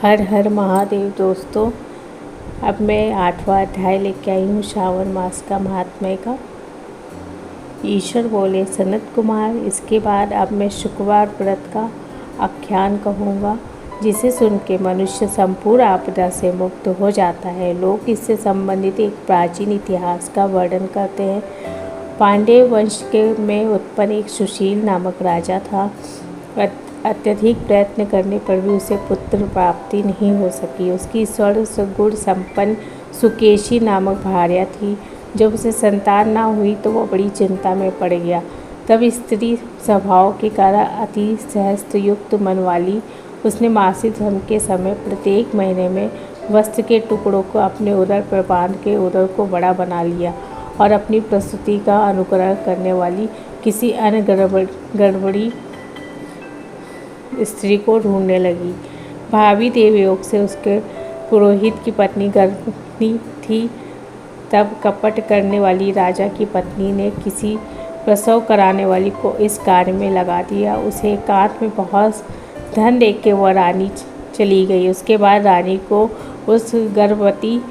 हर हर महादेव दोस्तों। अब मैं 8वां अध्याय लेके आई हूँ श्रावण मास का महात्म्य का। ईश्वर बोले सनत कुमार, इसके बाद अब मैं शुक्रवार व्रत का आख्यान कहूँगा, जिसे सुन के मनुष्य संपूर्ण आपदा से मुक्त हो जाता है। लोग इससे संबंधित एक प्राचीन इतिहास का वर्णन करते हैं। पांड्य वंश में उत्पन्न एक सुशील नामक राजा था। अत्यधिक प्रयत्न करने पर भी उसे पुत्र प्राप्ति नहीं हो सकी। उसकी स्वर्ण गुण संपन्न सुकेशी नामक भार्या थी। जब उसे संतान ना हुई तो वह बड़ी चिंता में पड़ गया। तब स्त्री स्वभाव के कारण अति सहस्त्रयुक्त मन वाली उसने मासिक धर्म के समय प्रत्येक महीने में वस्त्र के टुकड़ों को अपने उदर पर बांध के उदर को बड़ा बना लिया और अपनी प्रसूति का अनुग्रह करने वाली किसी अन्य गड़बड़ी स्त्री को ढूंढने लगी। भावी देवयोग से उसके पुरोहित की पत्नी गर्भिणी थी। तब कपट करने वाली राजा की पत्नी ने किसी प्रसव कराने वाली को इस कार्य में लगा दिया। उसे एकांत में बहुत धन देके वह रानी चली गई। उसके बाद रानी को उस गर्भवती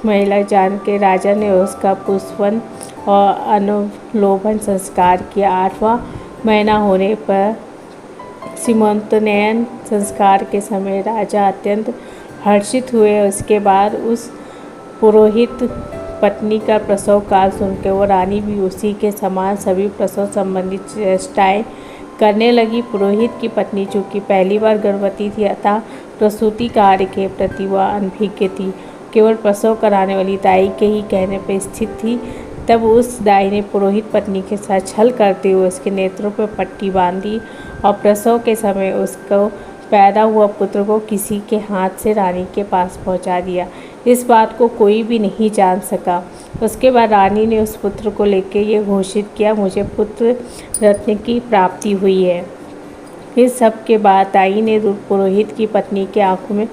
महिला जान के राजा ने उसका पुष्पन और अनुलोभन संस्कार किया। 8वां महीना होने पर सीमंतोन्नयन संस्कार के समय राजा अत्यंत हर्षित हुए। उसके बाद उस पुरोहित पत्नी का प्रसव काल सुनकर वो रानी भी उसी के समान सभी प्रसव संबंधित चेष्टाएं करने लगी। पुरोहित की पत्नी चूँकि पहली बार गर्भवती थी अतः प्रसूति कार्य के प्रति वह अनभिज्ञ थी, केवल प्रसव कराने वाली दाई के ही कहने पर स्थित थी। तब उस दाई ने पुरोहित पत्नी के साथ छल करते हुए उसके नेत्रों पर पट्टी बांधी और प्रसव के समय उसको पैदा हुआ पुत्र को किसी के हाथ से रानी के पास पहुंचा दिया। इस बात को कोई भी नहीं जान सका। उसके बाद रानी ने उस पुत्र को लेकर ये घोषित किया, मुझे पुत्र रत्न की प्राप्ति हुई है। इस सब के बाद दाई ने पुरोहित की पत्नी के आंखों में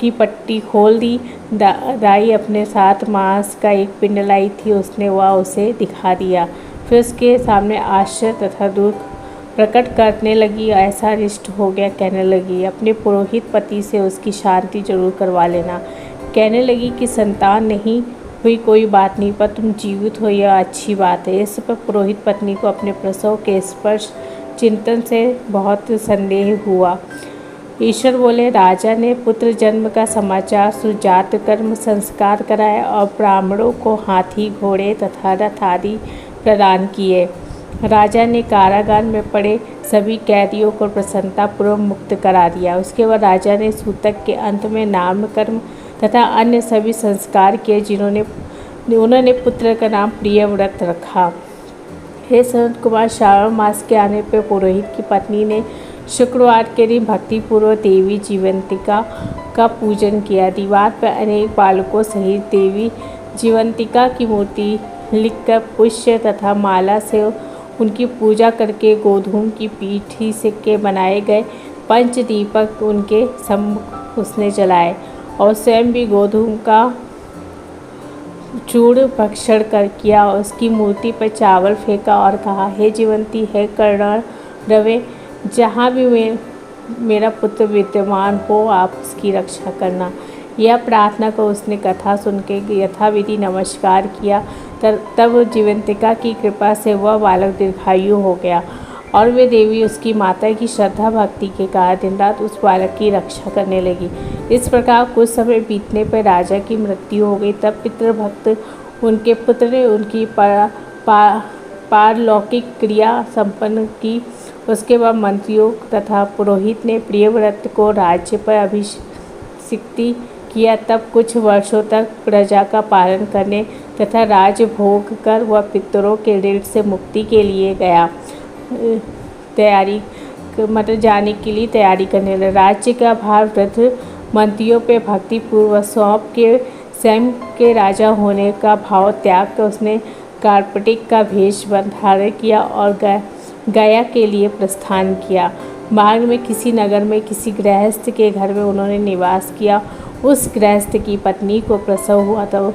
की पट्टी खोल दी। दाई अपने साथ मांस का एक पिंड लाई थी, उसने वह उसे दिखा दिया। फिर उसके सामने आश्चर्य तथा दुख प्रकट करने लगी। ऐसा अनिष्ट हो गया, कहने लगी अपने पुरोहित पति से उसकी शांति जरूर करवा लेना। कहने लगी कि संतान नहीं हुई कोई बात नहीं, पर तुम जीवित हो यह अच्छी बात है। इस पर पुरोहित पत्नी को अपने प्रसव के स्पर्श चिंतन से बहुत संदेह हुआ। ईश्वर बोले राजा ने पुत्र जन्म का समाचार सुजात कर्म संस्कार कराया और ब्राह्मणों को हाथी घोड़े तथा रथ आदि प्रदान किए। राजा ने कारागार में पड़े सभी कैदियों को प्रसन्नतापूर्वक मुक्त करा दिया। उसके बाद राजा ने सूतक के अंत में नामकर्म तथा अन्य सभी संस्कार किए, उन्होंने पुत्र का नाम प्रियव्रत रखा। हे सनत कुमार, श्रावण मास के आने पर पुरोहित की पत्नी ने शुक्रवार के दिन भक्तिपूर्वक देवी जीवंतिका का पूजन किया। दीवार पर अनेक बालकों सहित देवी जीवंतिका की मूर्ति लिखकर पुष्य तथा माला से उनकी पूजा करके गोधूम की पीठी से के बनाए गए पंचदीपक उनके सम्मुख उसने जलाए और स्वयं भी गोधूम का चूर्ण भक्षण कर किया। उसकी मूर्ति पर चावल फेंका और कहा, हे जीवंती, हे कर्णरवे, जहाँ भी मेरा पुत्र विद्यमान हो आप उसकी रक्षा करना। यह प्रार्थना को उसने कथा सुन के यथाविधि नमस्कार किया। तब जीवंतिका की कृपा से वह बालक दीर्घायु हो गया और वे देवी उसकी माता की श्रद्धा भक्ति के कारण दिन रात उस बालक की रक्षा करने लगी। इस प्रकार कुछ समय बीतने पर राजा की मृत्यु हो गई। तब पितृभक्त उनके पुत्र ने उनकी पारलौकिक क्रिया संपन्न की। उसके बाद मंत्रियों तथा पुरोहित ने प्रियव्रत को राज्य पर अभिषिक्त किया। तब कुछ वर्षों तक प्रजा का पालन करने तथा राजभोग कर वह पितरों के ऋण से मुक्ति के लिए जाने के लिए तैयारी करने लगा। राज्य का भार वृद्ध मंत्रियों पे भक्तिपूर्वक सौंप के स्वयं के राजा होने का भाव त्याग कर उसने कार्पटिक का भेष धारण किया और गया के लिए प्रस्थान किया। मार्ग में किसी नगर में किसी गृहस्थ के घर में उन्होंने निवास किया। उस गृहस्थ की पत्नी को प्रसव हुआ था।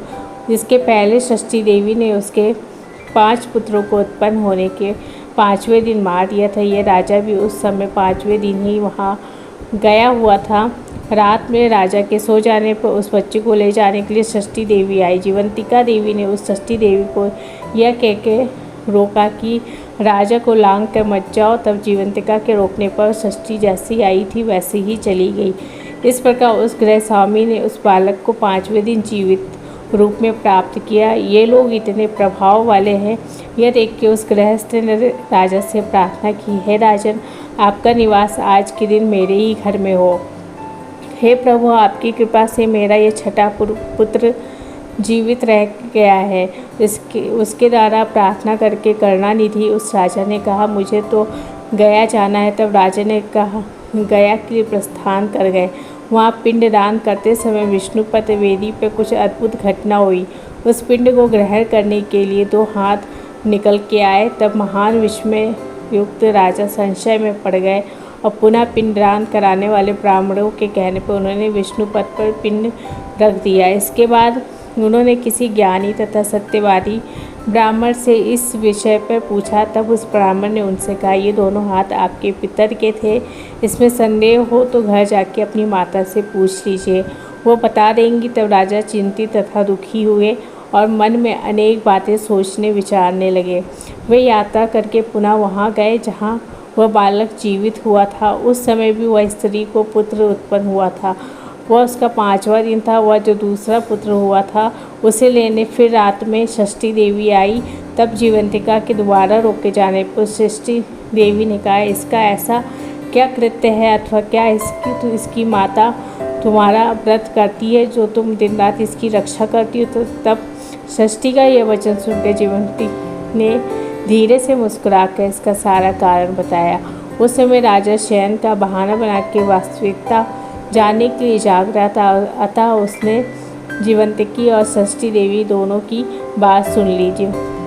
इसके पहले षष्ठी देवी ने उसके 5 पुत्रों को उत्पन्न होने के 5वें दिन मार दिया था। यह राजा भी उस समय 5वें दिन ही वहाँ गया हुआ था। रात में राजा के सो जाने पर उस बच्चे को ले जाने के लिए षष्ठी देवी आई। जीवंतिका देवी ने उस षष्ठी देवी को यह कह के रोका कि राजा को लांग कर मत जाओ। तब जीवंतिका के रोकने पर षष्ठी जैसी आई थी वैसे ही चली गई। इस प्रकार उस गृह स्वामी ने उस बालक को 5वें दिन जीवित रूप में प्राप्त किया। ये लोग इतने प्रभाव वाले हैं, यह देख के उस गृहस्थ ने राजा से प्रार्थना की, हे राजन, आपका निवास आज के दिन मेरे ही घर में हो। हे प्रभु, आपकी कृपा से मेरा ये छठा पुत्र जीवित रह गया है। उसके द्वारा प्रार्थना करके करुणानिधि उस राजा ने कहा, मुझे तो गया जाना है। तब राजा ने कहा, गया के लिए प्रस्थान कर गए। वहाँ पिंडदान करते समय विष्णुपद वेदी पर कुछ अद्भुत घटना हुई। उस पिंड को ग्रहण करने के लिए 2 हाथ निकल के आए। तब महान विस्मय युक्त राजा संशय में पड़ गए और पुनः पिंडदान कराने वाले ब्राह्मणों के कहने पर उन्होंने विष्णुपद पर पिंड रख दिया। इसके बाद उन्होंने किसी ज्ञानी तथा सत्यवादी ब्राह्मण से इस विषय पर पूछा। तब उस ब्राह्मण ने उनसे कहा, ये दोनों हाथ आपके पितर के थे। इसमें संदेह हो तो घर जाके अपनी माता से पूछ लीजिए, वो बता देंगी। तब राजा चिंतित तथा दुखी हुए और मन में अनेक बातें सोचने विचारने लगे। वे यात्रा करके पुनः वहाँ गए जहाँ वह बालक जीवित हुआ था। उस समय भी वह स्त्री को पुत्र उत्पन्न हुआ था। वह उसका 5वां दिन था। वह जो दूसरा पुत्र हुआ था उसे लेने फिर रात में षष्ठी देवी आई। तब जीवंतिका के दोबारा रोके जाने पर षष्ठी देवी ने कहा, इसका ऐसा क्या कृत्य है अथवा क्या इसकी माता तुम्हारा व्रत करती है जो तुम दिन रात इसकी रक्षा करती हो। तो तब षष्ठी का यह वचन सुनकर जीवंती ने धीरे से मुस्कुराकर इसका सारा कारण बताया। उस समय राजा शयन का बहाना बना के वास्तविकता जानने के लिए जाग रहा था। अतः उसने जीवंतिकी और षष्ठी देवी दोनों की बात सुन ली।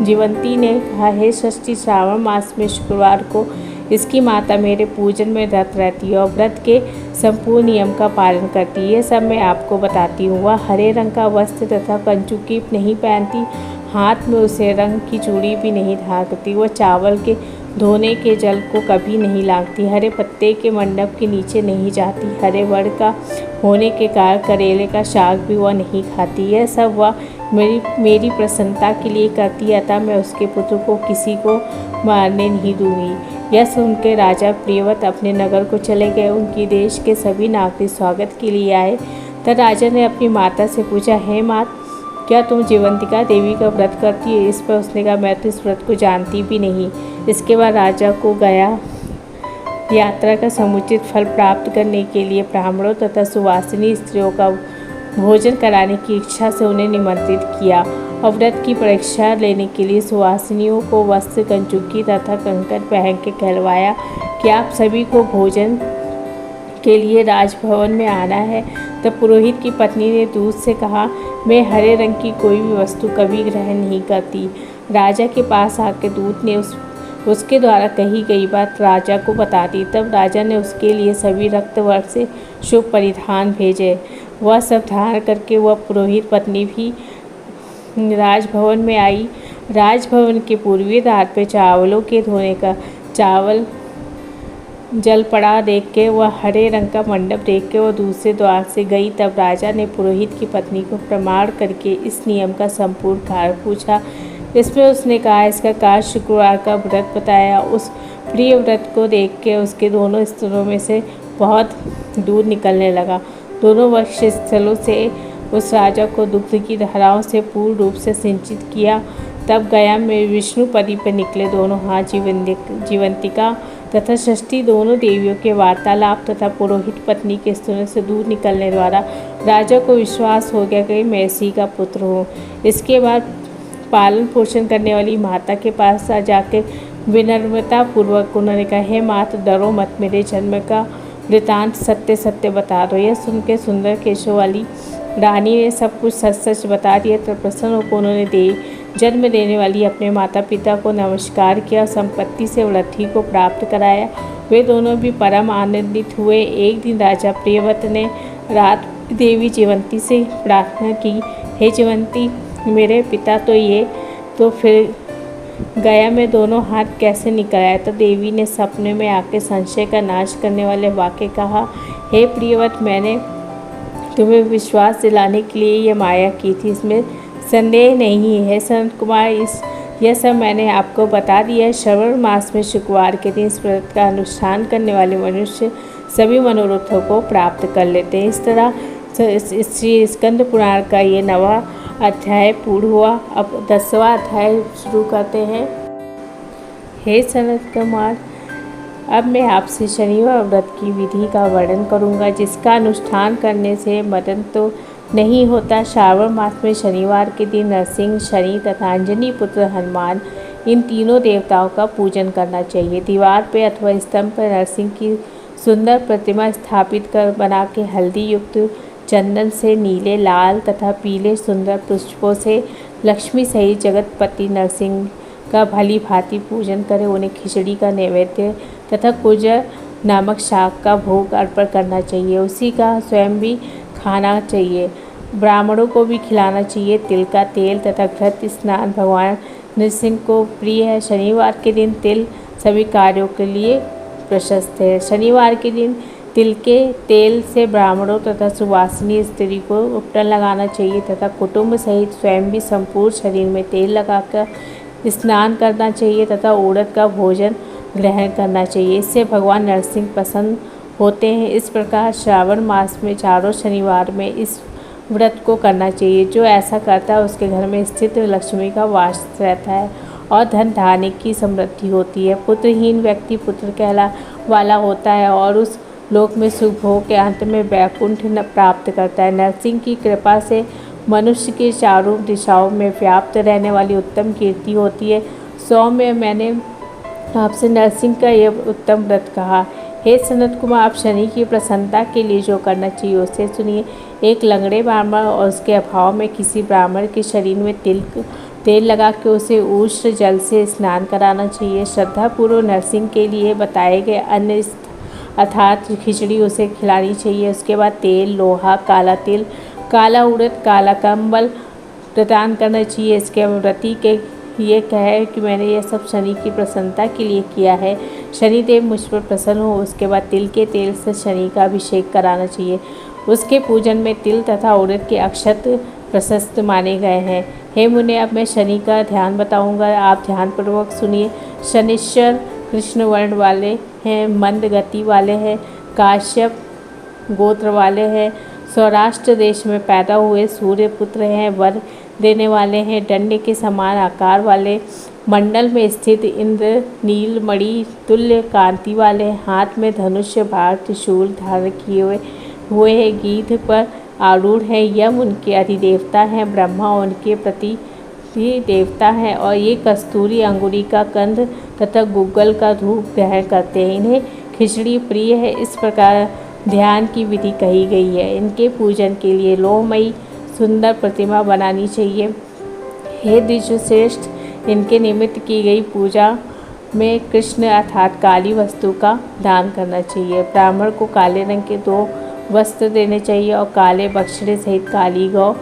जीवंती ने कहा, हे षष्ठी, श्रावण मास में शुक्रवार को इसकी माता मेरे पूजन में रत रहती है और व्रत के संपूर्ण नियम का पालन करती है। यह सब मैं आपको बताती हूँ। वह हरे रंग का वस्त्र तथा कंचुकी नहीं पहनती, हाथ में उसे रंग की चूड़ी भी नहीं धारती। वह चावल के धोने के जल को कभी नहीं लांघती, हरे पत्ते के मंडप के नीचे नहीं जाती, हरे वर्ण का होने के कारण करेले का शाक भी वह नहीं खाती। यह सब वह मेरी प्रसन्नता के लिए करती है, अतः मैं उसके पुत्र को किसी को मारने नहीं दूंगी। यह सुनकर राजा प्रियव्रत अपने नगर को चले गए। उनकी देश के सभी नागरिक स्वागत के लिए आए। तब राजा ने अपनी माता से पूछा, हे मात, क्या तुम जीवंतिका देवी का व्रत करती है? इस पर उसने कहा, मैं तो इस व्रत को जानती भी नहीं। इसके बाद राजा को गया यात्रा का समुचित फल प्राप्त करने के लिए ब्राह्मणों तथा सुवासिनी स्त्रियों का भोजन कराने की इच्छा से उन्हें निमंत्रित किया और व्रत की परीक्षा लेने के लिए सुवासिनियों को वस्त्र, कंचुकी तथा कंकण पहन के कहलवाया कि आप सभी को भोजन के लिए राजभवन में आना है। तब पुरोहित की पत्नी ने दूत से कहा, मैं हरे रंग की कोई भी वस्तु कभी ग्रहण नहीं करती। राजा के पास आकर दूत ने उसके द्वारा कही गई बात राजा को बता दी। तब राजा ने उसके लिए सभी रक्त वर्ण से शुभ परिधान भेजे। वह सब धारण करके वह पुरोहित पत्नी भी राजभवन में आई। राजभवन के पूर्वी द्वार पर चावलों के धोने का चावल जल पड़ा देख के वह हरे रंग का मंडप देख के वह दूसरे द्वार से गई। तब राजा ने पुरोहित की पत्नी को प्रमाण करके इस नियम का संपूर्ण कारण पूछा। इसमें उसने कहा, इसका कार्य शुक्रवार का व्रत बताया। उस प्रिय व्रत को देख के उसके दोनों स्तरों में से बहुत दूध निकलने लगा। दोनों वक्षस्थलों से उस राजा को दुग्ध की धाराओं से पूर्ण रूप से सिंचित किया। तब गया में विष्णुपदी पर निकले दोनों हाथ जीवंतिका तथा षष्ठी दोनों देवियों के वार्तालाप तथा पुरोहित पत्नी के स्तनों से दूध निकलने द्वारा राजा को विश्वास हो गया कि मैं इसी का पुत्र हूँ। इसके बाद पालन पोषण करने वाली माता के पास जाकर विनम्रता पूर्वक उन्होंने कहा, हे मात, डरो मत, मेरे जन्म का वृतांत सत्य सत्य बता दो। यह सुनकर सुंदर केशों वाली रानी ने सब कुछ सच सच बता दिया। तो प्रसन्न होकर उन्होंने जन्म देने वाली अपने माता पिता को नमस्कार किया और संपत्ति से वृद्धि को प्राप्त कराया। वे दोनों भी परम आनंदित हुए। एक दिन राजा प्रियव्रत ने रात देवी जीवंती से प्रार्थना की, हे जीवंती, मेरे पिता तो फिर गया में दोनों हाथ कैसे निकल आए? तो देवी ने सपने में आके संशय का नाश करने वाले वाक्य कहा, हे प्रियव्रत, मैंने तुम्हें विश्वास दिलाने के लिए ये माया की थी, इसमें संदेह नहीं है सनत कुमार। यह सब मैंने आपको बता दिया है। श्रावण मास में शुक्रवार के दिन इस व्रत का अनुष्ठान करने वाले मनुष्य सभी मनोरथों को प्राप्त कर लेते हैं। इस तरह श्री स्कंद पुराण का ये 9वां अध्याय पूर्ण हुआ। अब 10वां अध्याय शुरू करते हैं। हे सनत कुमार, अब मैं आपसे शनिवार व्रत की विधि का वर्णन करूंगा, जिसका अनुष्ठान करने से मदन तो नहीं होता। श्रावण मास में शनिवार के दिन नरसिंह, शनि तथा अंजनी पुत्र हनुमान, इन तीनों देवताओं का पूजन करना चाहिए। दीवार पे अथवा स्तंभ पर नरसिंह की सुंदर प्रतिमा स्थापित कर बना के हल्दी युक्त चंदन से नीले, लाल तथा पीले सुंदर पुष्पों से लक्ष्मी सहित जगतपति नरसिंह का भली भांति पूजन करें। उन्हें खिचड़ी का नैवेद्य तथा कुजर नामक शाक का भोग अर्पण करना चाहिए। उसी का स्वयं भी खाना चाहिए, ब्राह्मणों को भी खिलाना चाहिए। तिल का तेल तथा घृत स्नान भगवान नरसिंह को प्रिय है। शनिवार के दिन तिल सभी कार्यों के लिए प्रशस्त है। शनिवार के दिन तिल के तेल से ब्राह्मणों तथा सुवासिनी स्त्री को उपटन लगाना चाहिए तथा कुटुंब सहित स्वयं भी संपूर्ण शरीर में तेल लगाकर स्नान करना चाहिए तथा उड़द का भोजन ग्रहण करना चाहिए। इससे भगवान नरसिंह प्रसन्न होते हैं। इस प्रकार श्रावण मास में चारों शनिवार में इस व्रत को करना चाहिए। जो ऐसा करता है उसके घर में स्थित लक्ष्मी का वास रहता है और धन धान्य की समृद्धि होती है। पुत्रहीन व्यक्ति पुत्र कहला वाला होता है और उस लोक में सुख भोग के अंत में वैकुंठ प्राप्त करता है। नरसिंह की कृपा से मनुष्य की चारों दिशाओं में व्याप्त रहने वाली उत्तम कीर्ति होती है। 100 में मैंने आपसे नरसिंह का यह उत्तम व्रत कहा। हे सनत कुमार, आप शनि की प्रसन्नता के लिए जो करना चाहिए उसे सुनिए। एक लंगड़े ब्राह्मण और उसके अभाव में किसी ब्राह्मण के शरीर में तेल लगा के उसे उष्ण जल से स्नान कराना चाहिए। श्रद्धापूर्वक नरसिंह के लिए बताए गए अन्य अर्थात खिचड़ी उसे खिलानी चाहिए। उसके बाद तेल, लोहा, काला तिल, काला उड़द, काला कंबल प्रदान करना चाहिए। इसके व्रती के ये कहे कि मैंने यह सब शनि की प्रसन्नता के लिए किया है, शनिदेव मुझ पर प्रसन्न हो। उसके बाद तिल के तेल से शनि का अभिषेक कराना चाहिए। उसके पूजन में तिल तथा उड़द के अक्षत प्रशस्त माने गए हैं। हे मुने, अब मैं शनि का ध्यान बताऊंगा, आप ध्यानपूर्वक सुनिए। शनिश्चर कृष्ण वर्ण वाले हैं, मंद गति वाले हैं, काश्यप गोत्र वाले हैं, सौराष्ट्र देश में पैदा हुए सूर्य पुत्र हैं, वर देने वाले हैं, दंड के समान आकार वाले, मंडल में स्थित इंद्र नील मणि तुल्य कांति वाले, हाथ में धनुष्य भार त्रिशूल धारण किए हुए हैं, गीध पर आरूढ़ है। यम उनके अधिदेवता हैं, ब्रह्मा उनके प्रति देवता हैं और ये कस्तूरी अंगुरी का कंद तथा गूगल का धूप ग्रहण करते हैं। इन्हें खिचड़ी प्रिय है। इस प्रकार ध्यान की विधि कही गई है। इनके पूजन के लिए लोहमयी सुंदर प्रतिमा बनानी चाहिए। हे द्विजश्रेष्ठ, इनके निमित्त की गई पूजा में कृष्ण अर्थात काली वस्तु का दान करना चाहिए। ब्राह्मण को काले रंग के 2 वस्त्र देने चाहिए और काले बछड़े सहित काली गौ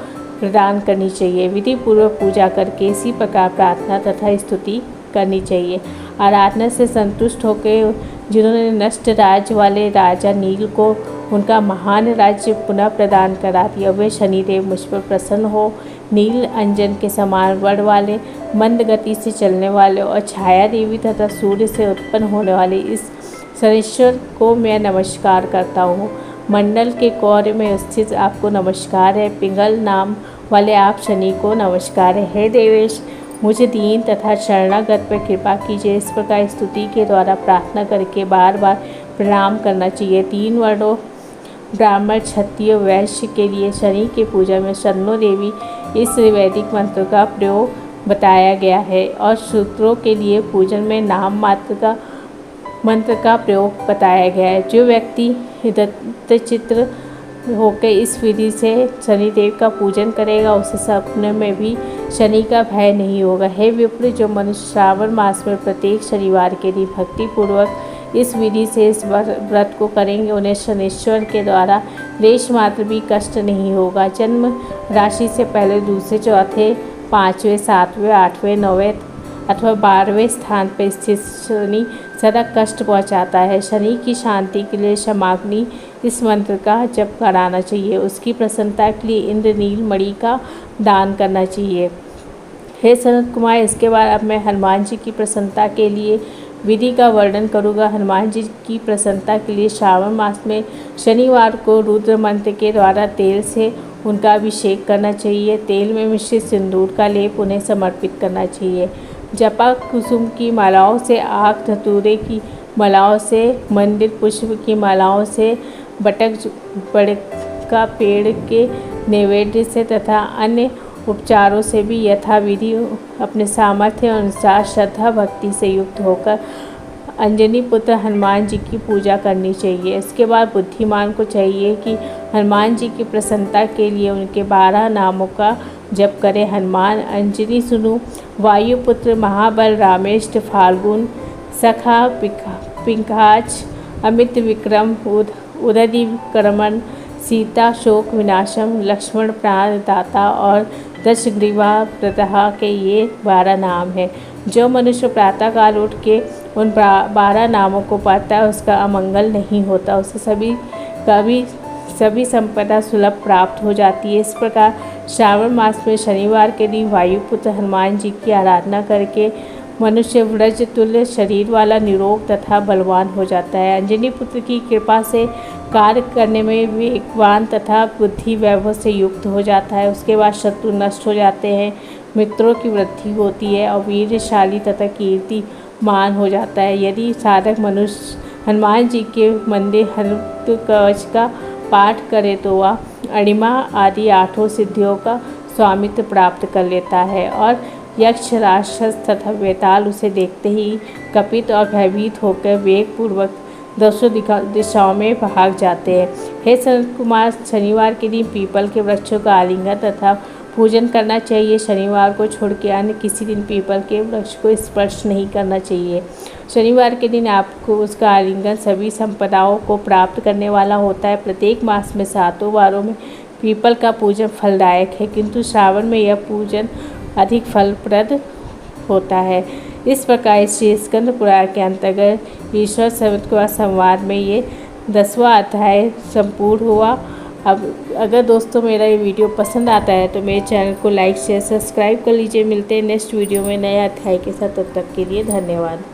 प्रदान करनी चाहिए। विधि पूर्वक पूजा करके इसी प्रकार प्रार्थना तथा स्तुति करनी चाहिए। आराधना से संतुष्ट होकर जिन्होंने नष्ट राज्य वाले राजा नील को उनका महान राज्य पुनः प्रदान करा दिया, वे शनिदेव मुझ पर प्रसन्न हो। नील अंजन के समान वर्ण वाले, मंद गति से चलने वाले और छाया देवी तथा सूर्य से उत्पन्न होने वाले इस शनिश्चर को मैं नमस्कार करता हूँ। मंडल के कौर में स्थित आपको नमस्कार है। पिंगल नाम वाले आप शनि को नमस्कार है। हे देवेश, मुझे दीन तथा शरणागत पर कृपा कीजिए। इस प्रकार स्तुति के द्वारा प्रार्थना करके बार बार प्रणाम करना चाहिए। 3 वर्णों ब्राह्मण, क्षत्रिय, वैश्य के लिए शनि के पूजा में शन्नो देवी इस वैदिक मंत्र का प्रयोग बताया गया है और शूद्रों के लिए पूजन में नाम मात्र का मंत्र का प्रयोग बताया गया है। जो व्यक्ति दत्तचित्र होकर इस विधि से शनिदेव का पूजन करेगा उसे सपने में भी शनि का भय नहीं होगा। हे विप्र, जो मनुष्य श्रावण मास में प्रत्येक शनिवार के दिन भक्तिपूर्वक इस विधि से इस व्रत को करेंगे उन्हें शनिश्चर के द्वारा लेश मात्र भी कष्ट नहीं होगा। जन्म राशि से पहले, दूसरे, चौथे, 5वें, 7वें, 8वें, 9वें अथवा 12वें स्थान पर स्थित शनि सदा कष्ट पहुंचाता है। शनि की शांति के लिए क्षमाग्नि इस मंत्र का जप कराना चाहिए। उसकी प्रसन्नता के लिए इंद्रनील मणि का दान करना चाहिए। हे सनत कुमार, इसके बाद अब मैं हनुमान जी की प्रसन्नता के लिए विधि का वर्णन करूँगा। हनुमान जी की प्रसन्नता के लिए श्रावण मास में शनिवार को रुद्र मंत्र के द्वारा तेल से उनका अभिषेक करना चाहिए। तेल में मिश्रित सिंदूर का लेप उन्हें समर्पित करना चाहिए। जपा कुसुम की मालाओं से, आक धतूरे की मालाओं से, मंदिर पुष्प की मालाओं से, बटक बड़का पेड़ के नैवेद्य से तथा अन्य उपचारों से भी यथाविधि अपने सामर्थ्य अनुसार श्रद्धा भक्ति से युक्त होकर अंजनी पुत्र हनुमान जी की पूजा करनी चाहिए। इसके बाद बुद्धिमान को चाहिए कि हनुमान जी की प्रसन्नता के लिए उनके 12 नामों का जप करें। हनुमान, अंजनी सुनु, वायुपुत्र, महाबल, रामेष्ट, फाल्गुन, सखा, पिंकाच, अमित विक्रम, उदधि क्रमण, सीता शोक विनाशम, लक्ष्मण प्राण दाता और दशग्रीवा प्रतः के ये 12 नाम हैं। जो मनुष्य प्रातःकाल उठ के उन 12 नामों को पढ़ता है उसका अमंगल नहीं होता, उसे सभी संपदा सुलभ प्राप्त हो जाती है। इस प्रकार श्रावण मास में शनिवार के दिन वायुपुत्र हनुमान जी की आराधना करके मनुष्य व्रज तुल्य शरीर वाला, निरोग तथा बलवान हो जाता है। अंजनी पुत्र की कृपा से कार्य करने में वेगवान तथा बुद्धि वैभव से युक्त हो जाता है। उसके बाद शत्रु नष्ट हो जाते हैं, मित्रों की वृद्धि होती है और वीरशाली तथा कीर्तिमान हो जाता है। यदि साधक मनुष्य हनुमान जी के मंदिर हनुमत कवच का पाठ करे तो वह अणिमा आदि 8 सिद्धियों का स्वामित्व प्राप्त कर लेता है और यक्ष, राक्षस तथा वेताल उसे देखते ही कपित और भयभीत होकर वेगपूर्वक 200 दिशाओं में भाग जाते हैं। हे सनत कुमार, शनिवार के दिन पीपल के वृक्षों का आलिंगन तथा पूजन करना चाहिए। शनिवार को छोड़ के अन्य किसी दिन पीपल के वृक्ष को स्पर्श नहीं करना चाहिए। शनिवार के दिन आपको उसका आलिंगन सभी संपदाओं को प्राप्त करने वाला होता है। प्रत्येक मास में 7 वारों में पीपल का पूजन फलदायक है, किंतु श्रावण में यह पूजन अधिक फलप्रद होता है। इस प्रकार श्री स्कंद पुराण के अंतर्गत ईश्वर सनत कुमार संवाद में ये 10वां अध्याय संपूर्ण हुआ। अब अगर दोस्तों मेरा ये वीडियो पसंद आता है तो मेरे चैनल को लाइक शेयर सब्सक्राइब कर लीजिए। मिलते हैं नेक्स्ट वीडियो में नए अध्याय के साथ, तब तक के लिए धन्यवाद।